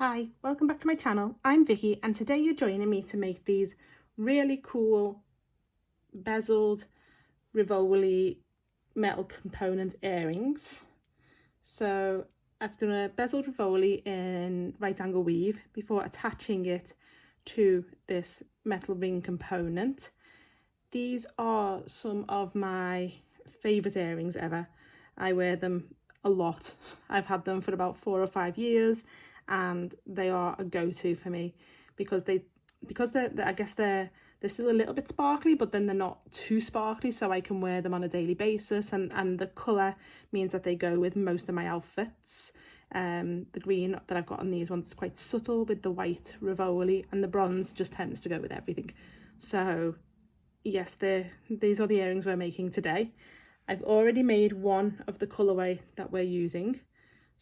Hi, welcome back to my channel. I'm Vicky and today you're joining me to make these really cool bezeled Rivoli metal component earrings. So I've done a bezeled Rivoli in right angle weave before attaching it to this metal ring component. These are some of my favourite earrings ever. I wear them a lot. I've had them for about 4 or 5 years and they are a go-to for me because they're I guess they're still a little bit sparkly, but then they're not too sparkly, so I can wear them on a daily basis, and the colour means that they go with most of my outfits. The green that I've got on these ones is quite subtle with the white Rivoli, and the bronze just tends to go with everything. So yes, these are the earrings we're making today. I've already made one of the colourway that we're using.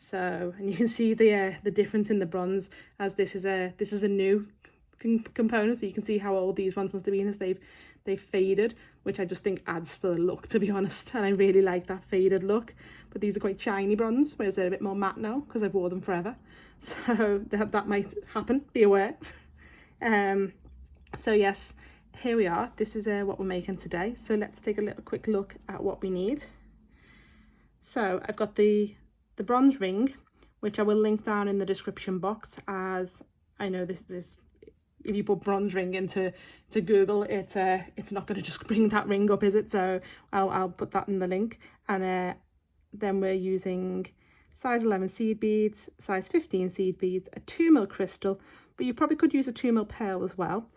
So, and you can see the difference in the bronze, as this is a new component, so you can see how old these ones must have been as they've faded, which I just think adds to the look, to be honest, and I really like that faded look. But these are quite shiny bronze, whereas they're a bit more matte now because I've worn them forever, so that might happen, be aware. So yes, here we are. This is what we're making today. So let's take a quick look at what we need. So I've got the bronze ring, which I will link down in the description box, as I know this is, if you put bronze ring into Google, it's not going to just bring that ring up, is it? So I'll put that in the link. And then we're using size 11 seed beads, size 15 seed beads, a 2mm crystal, but you probably could use a 2mm pearl as well,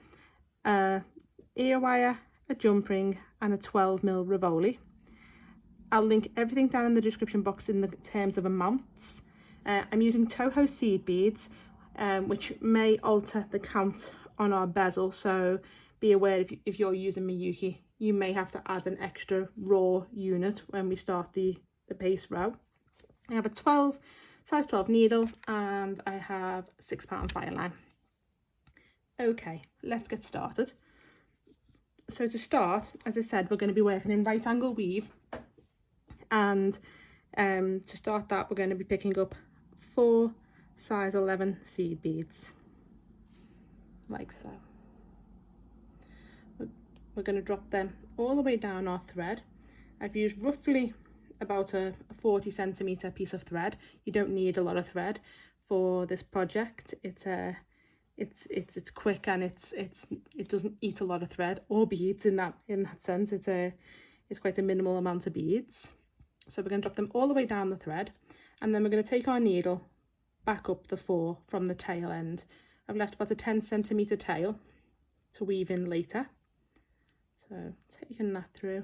ear wire, a jump ring, and a 12mm Rivoli. I'll link everything down in the description box in the terms of amounts. I'm using Toho Seed Beads, which may alter the count on our bezel, so be aware if you're using Miyuki, you may have to add an extra raw unit when we start the base row. I have a size 12 needle, and I have £6 Fireline. Okay, let's get started. So to start, as I said, we're going to be working in right angle weave. And to start that, we're going to be picking up 4 size 11 seed beads, like so. We're going to drop them all the way down our thread. I've used roughly about a 40cm piece of thread. You don't need a lot of thread for this project. It's quick, and it doesn't eat a lot of thread or beads in that sense. It's quite a minimal amount of beads. So we're going to drop them all the way down the thread, and then we're going to take our needle back up the 4 from the tail end. I've left about a 10cm tail to weave in later. So taking that through,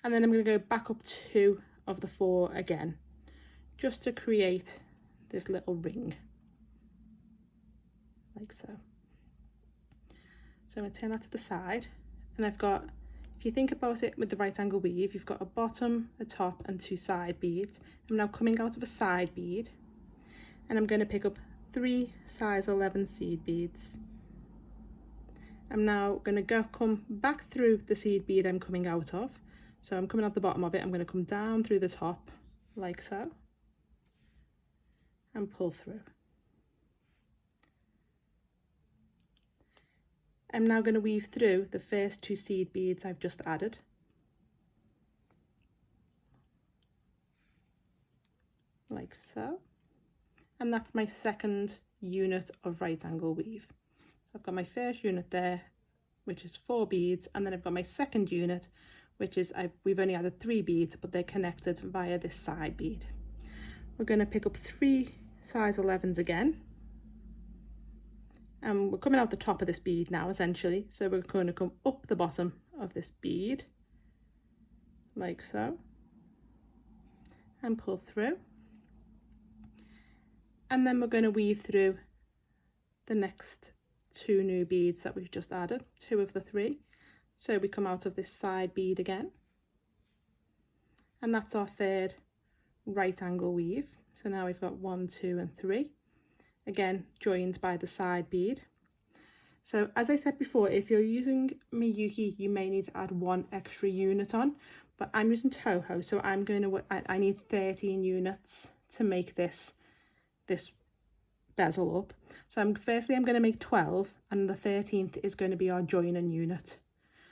and then I'm going to go back up 2 of the 4 again, just to create this little ring, like so. So I'm going to turn that to the side, and I've got, if you think about it with the right angle weave, you've got a bottom, a top, and 2 side beads. I'm now coming out of a side bead, and I'm going to pick up 3 size 11 seed beads. I'm now going to come back through the seed bead I'm coming out of. So I'm coming out the bottom of it, I'm going to come down through the top, like so, and pull through. I'm now going to weave through the first 2 seed beads I've just added. Like so. And that's my second unit of right angle weave. I've got my first unit there, which is 4 beads, and then I've got my second unit, which is, we've only added 3 beads, but they're connected via this side bead. We're going to pick up 3 size 11s again. And we're coming out the top of this bead now, essentially. So we're going to come up the bottom of this bead, like so, and pull through. And then we're going to weave through the next 2 new beads that we've just added, 2 of the 3. So we come out of this side bead again. And that's our third right angle weave. So now we've got 1, 2, and 3. Again, joined by the side bead. So as I said before, if you're using Miyuki, you may need to add 1 extra unit on, but I'm using Toho, so I need 13 units to make this bezel up. So firstly I'm going to make 12, and the 13th is going to be our joining unit.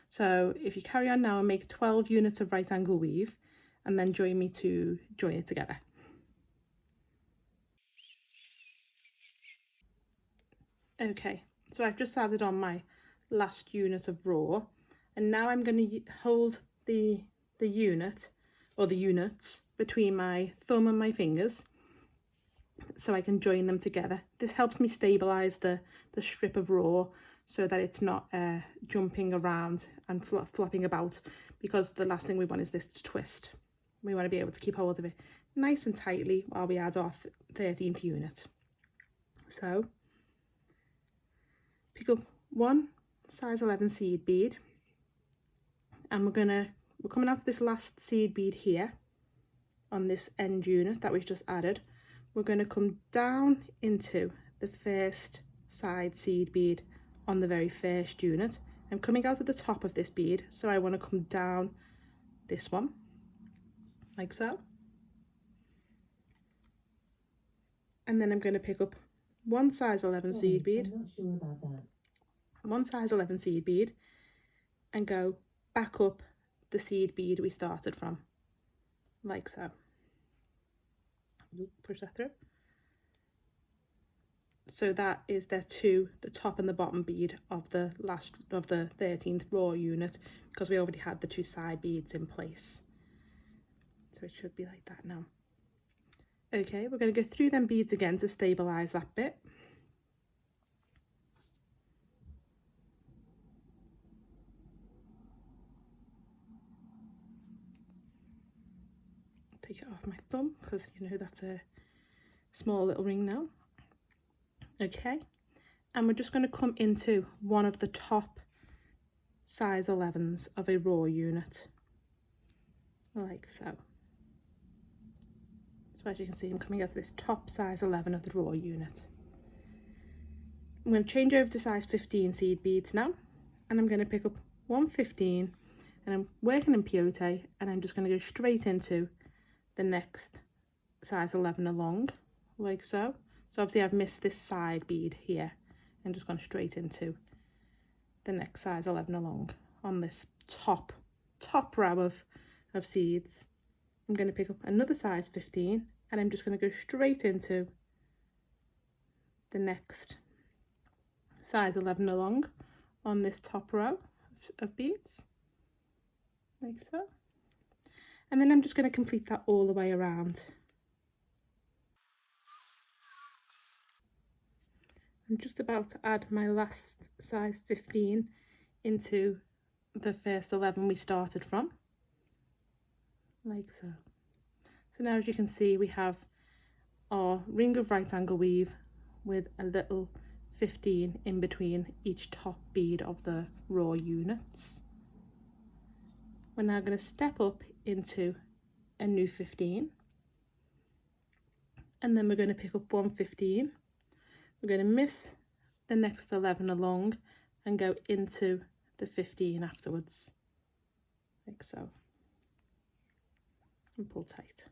So if you carry on now and make 12 units of right angle weave, and then join me to join it together. Okay, so I've just added on my last unit of raw, and now I'm going to hold the unit, or the units, between my thumb and my fingers so I can join them together. This helps me stabilize the strip of raw so that it's not jumping around and flopping about, because the last thing we want is this to twist. We want to be able to keep hold of it nice and tightly while we add our 13th unit. So pick up one size 11 seed bead, and we're coming off this last seed bead here on this end unit that we've just added. We're going to come down into the first side seed bead on the very first unit. I'm coming out at the top of this bead, so I want to come down this one like so, and then I'm going to pick up one size 11 seed bead. I'm not sure about that. One size 11 seed bead, and go back up the seed bead we started from, like so. Push that through. So that is the top and the bottom bead of the 13th raw unit, because we already had the 2 side beads in place. So it should be like that now. Okay, we're going to go through them beads again to stabilize that bit. Take it off my thumb, because you know that's a small little ring now. Okay, and we're just going to come into one of the top size 11s of a raw unit, like so. So as you can see, I'm coming out of this top size 11 of the raw unit. I'm going to change over to size 15 seed beads now, and I'm going to pick up 115, and I'm working in peyote, and I'm just going to go straight into the next size 11 along, like so. So obviously I've missed this side bead here, and just gone straight into the next size 11 along on this top row of seeds. I'm going to pick up another size 15, and I'm just going to go straight into the next size 11 along on this top row of beads, like so. And then I'm just going to complete that all the way around. I'm just about to add my last size 15 into the first 11 we started from, like so. So now, as you can see, we have our ring of right angle weave with a little 15 in between each top bead of the raw units. We're now going to step up into a new 15, and then we're going to pick up 115. We're going to miss the next 11 along and go into the 15 afterwards, like so, and pull tight.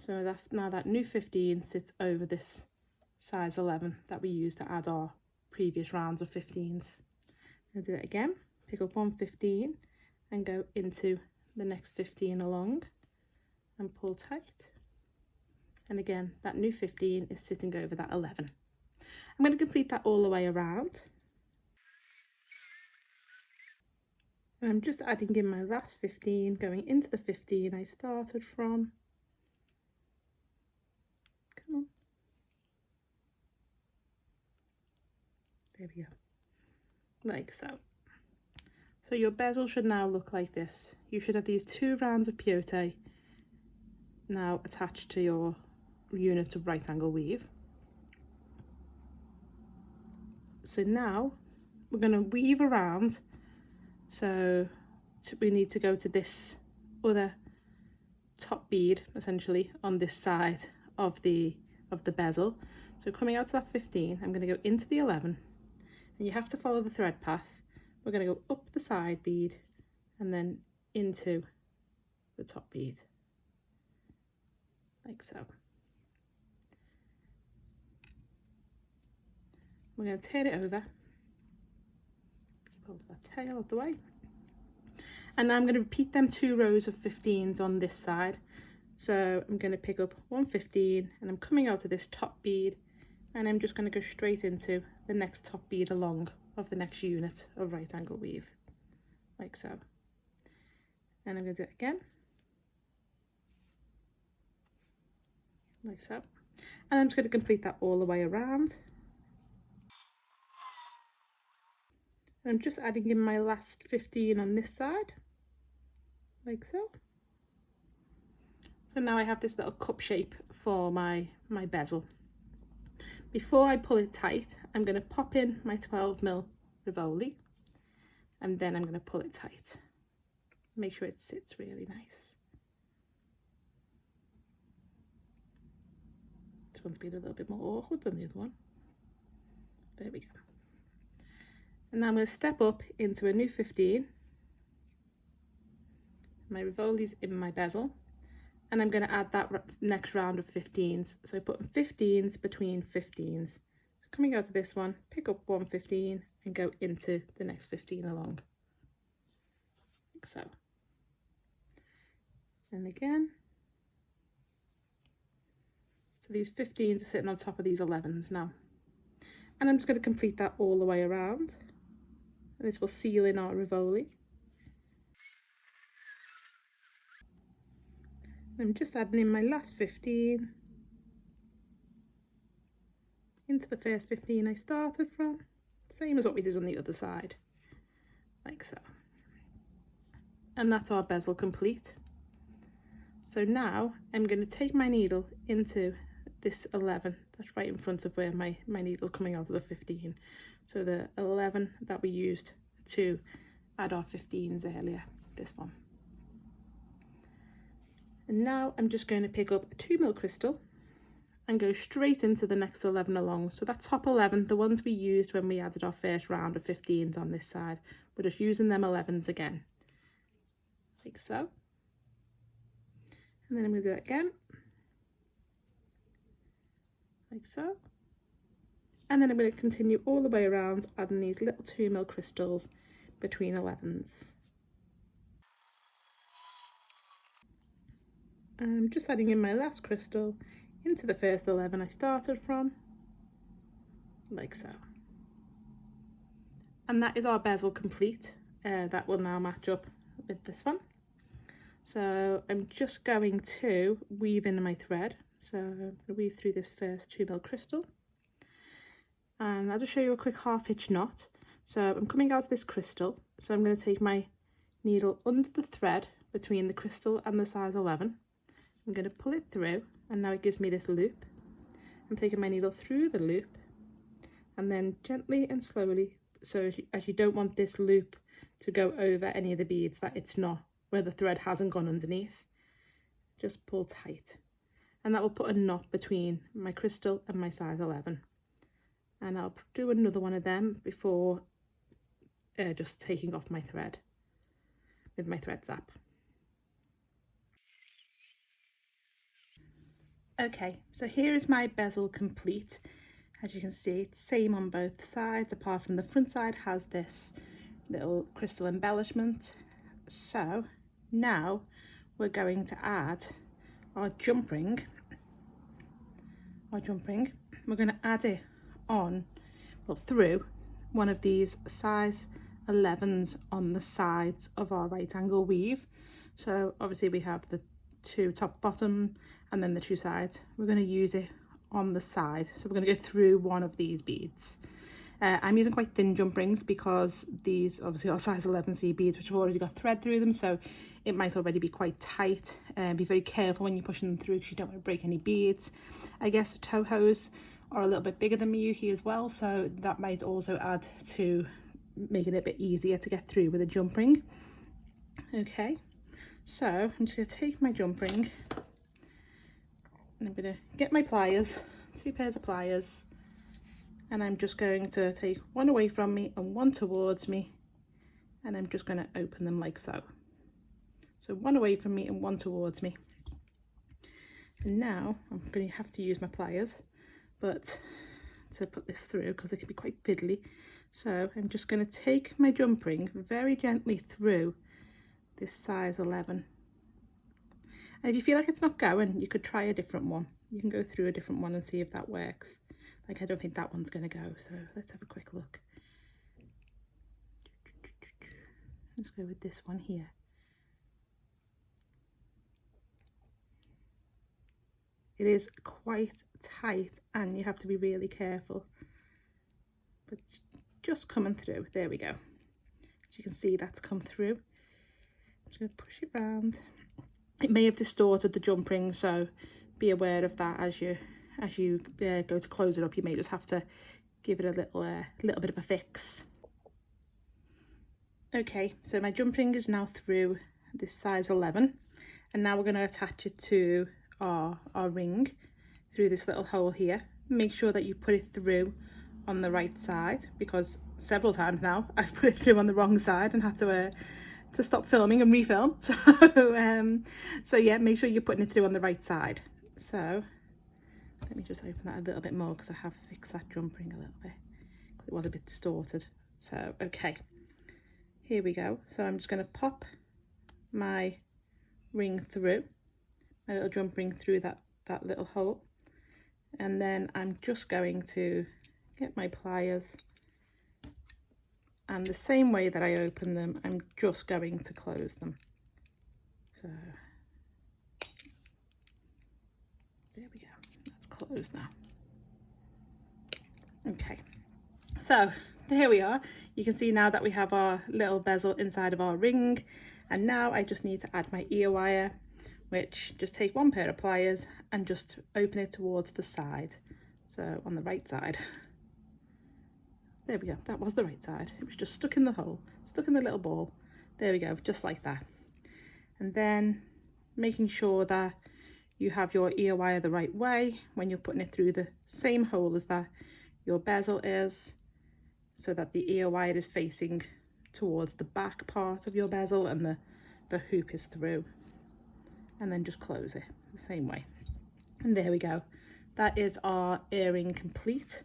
So now that new 15 sits over this size 11 that we used to add our previous rounds of 15s. I'll do that again, pick up 115 and go into the next 15 along and pull tight. And again, that new 15 is sitting over that 11. I'm going to complete that all the way around. And I'm just adding in my last 15, going into the 15 I started from. Come on. There we go. Like so. So your bezel should now look like this. You should have these 2 rounds of peyote now attached to your unit of right angle weave. So now we're going to weave around, so we need to go to this other top bead essentially on this side of the bezel. So coming out to that 15, I'm going to go into the 11, and you have to follow the thread path. We're going to go up the side bead and then into the top bead, like so. We're going to turn it over, keep hold of that tail out the way, and now I'm going to repeat them 2 rows of 15s on this side. So I'm going to pick up 1 15 and I'm coming out of this top bead, and I'm just going to go straight into the next top bead along of the next unit of right angle weave, like so. And I'm going to do it again, like so, and I'm just going to complete that all the way around. And I'm just adding in my last 15 on this side, like so. So now I have this little cup shape for my bezel. Before I pull it tight, I'm going to pop in my 12mm Rivoli, and then I'm going to pull it tight. Make sure it sits really nice. This one's been a little bit more awkward than the other one. There we go. And now I'm going to step up into a new 15. My Rivoli's in my bezel, and I'm going to add that next round of 15s. So putting 15s between 15s. So coming out of this one, pick up 1 15 and go into the next 15 along, like so. And again. So these 15s are sitting on top of these 11s now. And I'm just going to complete that all the way around. And this will seal in our Rivoli. I'm just adding in my last 15 into the first 15 I started from, same as what we did on the other side, like so. And that's our bezel complete. So now I'm going to take my needle into this 11 that's right in front of where my needle coming out of the 15. So the 11 that we used to add our 15s earlier, this one. And now I'm just going to pick up a 2mm crystal and go straight into the next 11 along. So that top 11, the ones we used when we added our first round of 15s on this side, we're just using them 11s again, like so. And then I'm going to do that again, like so. And then I'm going to continue all the way around, adding these little 2mm crystals between 11s. I'm just adding in my last crystal into the first 11 I started from, like so. And that is our bezel complete. That will now match up with this one. So I'm just going to weave in my thread. So I'm going to weave through this first 2mm crystal. And I'll just show you a quick half-hitch knot. So I'm coming out of this crystal. So I'm going to take my needle under the thread between the crystal and the size 11. I'm going to pull it through, and now it gives me this loop. I'm taking my needle through the loop, and then gently and slowly, so as you don't want this loop to go over any of the beads that it's not, where the thread hasn't gone underneath, just pull tight. And that will put a knot between my crystal and my size 11. And I'll do another one of them before just taking off my thread with my thread zap. Okay, so here is my bezel complete. As you can see, it's same on both sides, apart from the front side has this little crystal embellishment. So now we're going to add our jump ring. We're going to add it on, well, through one of these size 11s on the sides of our right angle weave. So obviously we have the 2 top bottom and then the 2 sides. We're going to use it on the side, so we're going to go through one of these beads. I'm using quite thin jump rings because these obviously are size 11 seed beads which have already got thread through them, so it might already be quite tight. Be very careful when you're pushing them through because you don't want to break any beads. I guess Tohos are a little bit bigger than Miyuki as well, so that might also add to making it a bit easier to get through with a jump ring. Okay, so I'm just going to take my jump ring and I'm going to get my pliers, 2 pairs of pliers, and I'm just going to take one away from me and one towards me, and I'm just going to open them like so. So one away from me and one towards me. And now I'm going to have to use my pliers, but to put this through because it can be quite fiddly. So I'm just going to take my jump ring very gently through this size 11. And if you feel like it's not going, you could try a different one. You can go through a different one and see if that works. Like, I don't think that one's going to go, so let's have a quick look. Let's go with this one here. It is quite tight and you have to be really careful. But just coming through. There we go. As you can see, that's come through. I'm just going to push it round. It may have distorted the jump ring, so be aware of that as you go to close it up. You may just have to give it a little bit of a fix. Okay, so my jump ring is now through this size 11, and now we're going to attach it to our ring through this little hole here. Make sure that you put it through on the right side, because several times now I've put it through on the wrong side and had to stop filming and refilm. So yeah, make sure you're putting it through on the right side. So let me just open that a little bit more because I have fixed that jump ring a little bit. It was a bit distorted. So okay, here we go. So I'm just going to pop my ring through, my little jump ring through that little hole, and then I'm just going to get my pliers, and the same way that I open them, I'm just going to close them. So there we go, that's closed now. Okay, so there we are. You can see now that we have our little bezel inside of our ring, and now I just need to add my ear wire, which just take one pair of pliers and just open it towards the side, so on the right side. There we go, that was the right side. It was just stuck in the hole, stuck in the little ball. There we go, just like that. And then making sure that you have your ear wire the right way when you're putting it through the same hole as that your bezel is, so that the ear wire is facing towards the back part of your bezel and the hoop is through. And then just close it the same way. And there we go. That is our earring complete.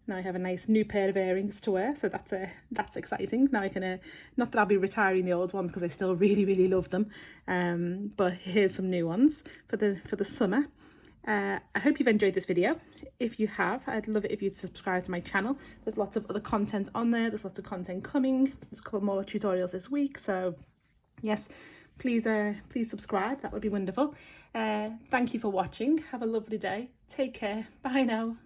Now I have a nice new pair of earrings to wear, so that's exciting. Now I can, not that I'll be retiring the old ones because I still really love them, but here's some new ones for the summer. I hope you've enjoyed this video. If you have, I'd love it if you'd subscribe to my channel. There's lots of other content on there. There's lots of content coming. There's a couple more tutorials this week, so yes, please subscribe. That would be wonderful. Thank you for watching. Have a lovely day. Take care. Bye now.